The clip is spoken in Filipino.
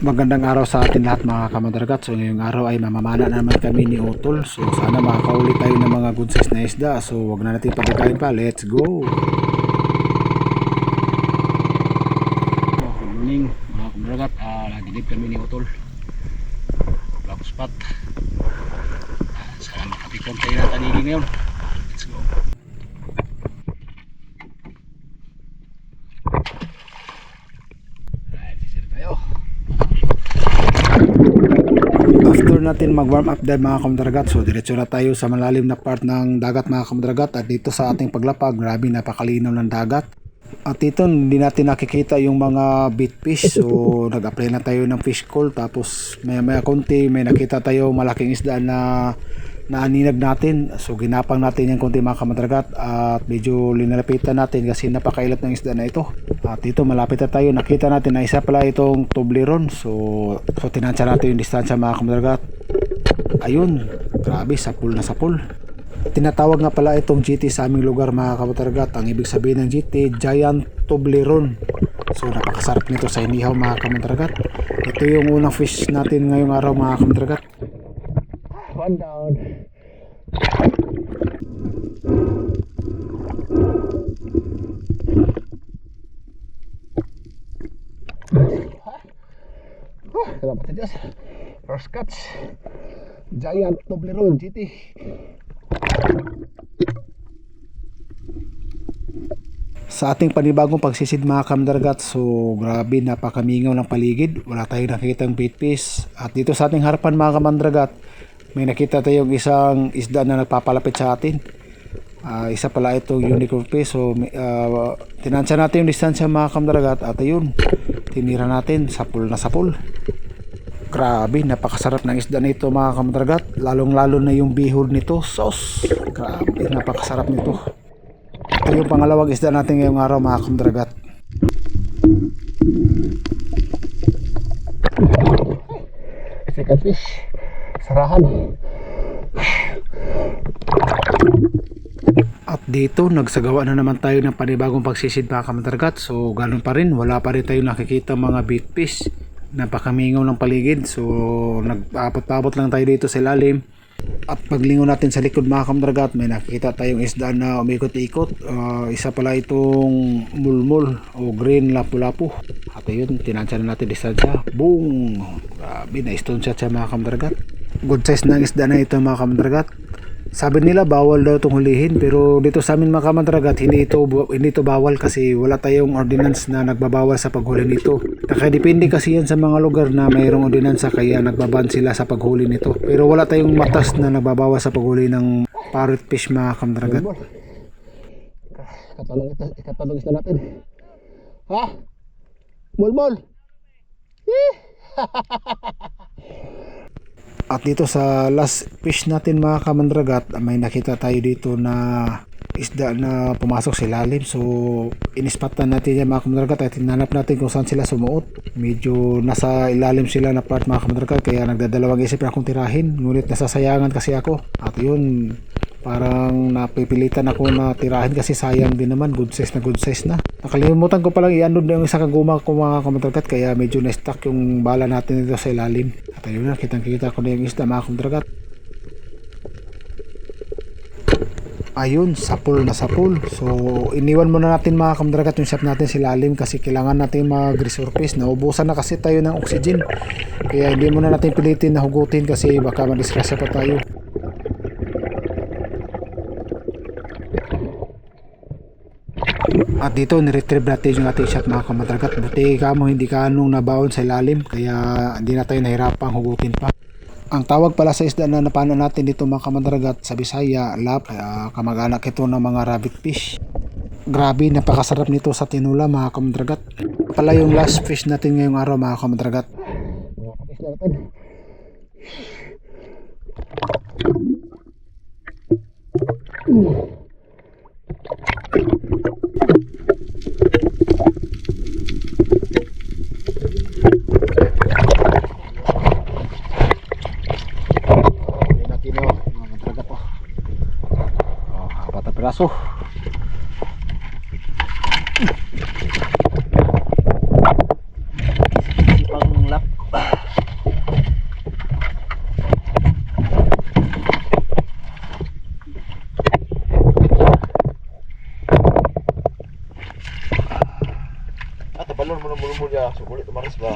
Magandang araw sa atin lahat mga kamandragat. So ngayong araw ay mamamana na naman kami ni Utol. So sana makakauli tayo ng mga good size na isda. So wag na natin pagkakain pa. Let's go! Good morning mga kamandragat. Nagilid kami ni Utol. Black spot. Sana makapikon tayo ng tanigi ngayon. Let's go! After natin mag-warm up dahil mga kamandragat, so diretso na tayo sa malalim na part ng dagat mga kamandragat. At dito sa ating paglapag, grabe napakalinaw ng dagat. At dito hindi natin nakikita yung mga bait fish. So nag-apply na tayo ng fish call. Tapos maya konti may nakita tayo malaking isda na naaninag natin. So ginapang natin yung konti mga kamandragat. At medyo linalapitan natin kasi napakailat ng isda na ito. At dito malapit na tayo, nakita natin na isa pala itong Toblerone. So tinansya natin yung distansya mga kamandragat. Ayun, grabe, sapul na sapul. Tinatawag nga pala itong GT sa aming lugar mga kamandragat. Ang ibig sabihin ng GT, Giant Toblerone. So napakasarap nito sa inihaw mga kamandragat. Ito yung unang fish natin ngayong araw mga kamandragat. One down. Salamat sa Diyos. First catch, Giant Toblerone GT. Sa ating panibagong pagsisid mga kamandragat, so grabe napakamingaw ng paligid. Wala tayong nakikitang bait fish. At dito sa ating harapan mga kamandragat, may nakita tayong isang isda na nagpapalapit sa atin. Isa pala itong unicorn fish. So tinansya natin yung distansya mga kamandragat. At ayun, tinira natin, sapul na sapul. Grabe, napakasarap ng isda nito mga kamandragat. Lalong lalo na yung bihon nito, sauce. Grabe, napakasarap nito. Ito yung pangalawang isda natin ngayong araw mga kamandragat. Second fish, sarahan. At dito nagsagawa na naman tayo ng panibagong pagsisid mga kamandragat. So ganun pa rin, wala pa rin tayo nakikita mga bait fish. Napakamingaw ng paligid. So nagpapot-pabot lang tayo dito sa ilalim. At paglingon natin sa likod mga kamandragat, may nakikita tayong isda na umikot-ikot. Isa pala itong mulmul o green lapu-lapu. At ayun, tinansya na natin distansya. Boom! Grabe, na-stone shot siya mga kamandragat. Good size na isda na ito mga kamandragat. Sabi nila bawal daw itong hulihin, pero dito sa amin mga kamandragat hindi ito bawal kasi wala tayong ordinance na nagbabawal sa paghuli nito. Nakadepende kasi yan sa mga lugar na mayroong ordinansa kaya nagbaban sila sa paghuli nito. Pero wala tayong batas na nagbabawal sa paghuli ng parrot fish mga kamandragat. Ikatalogis na natin. Ha? Mulmul! At dito sa last fish natin mga kamandragat, may nakita tayo dito na isda na pumasok sa ilalim. So inispatan natin yan mga kamandragat at hinanap natin kung saan sila sumuot. Medyo nasa ilalim sila na part mga kamandragat kaya nagdadalawang isip na akong tirahin. Ngunit nasasayangan kasi ako. At yun, parang napipilitan ako na tirahin kasi sayang din naman, good size na. Nakalimutan ko palang i-unload na yung isa kaguma ko mga kamandragat kaya medyo na-stuck yung bala natin dito sa ilalim. At ayun na, kitang-kita ko na yung isda mga kamandragat. Ayun, sapul na sapul. So iniwan muna natin mga kamandragat yung shop natin sa ilalim kasi kailangan natin mag-resurface. Naubusan na kasi tayo ng oxygen kaya hindi muna natin pilitin na hugutin kasi baka madisgrasya pa tayo. At dito niretrieve natin yung ating shot mga kamandragat. Buti kamo hindi ka nung nabaon sa ilalim kaya hindi na tayo nahirapang hugutin pa. Ang tawag pala sa isda na napano natin dito mga kamandragat sa Bisaya, lap, kamag-anak ito ng mga rabbit fish. Grabe, napakasarap nito sa tinula mga kamandragat. Pala yung last fish natin ngayong araw mga kamandragat. Mga fish natin. Piraso. Pang lap. Tabalon mo na mo niya. Sukulit umaris ba?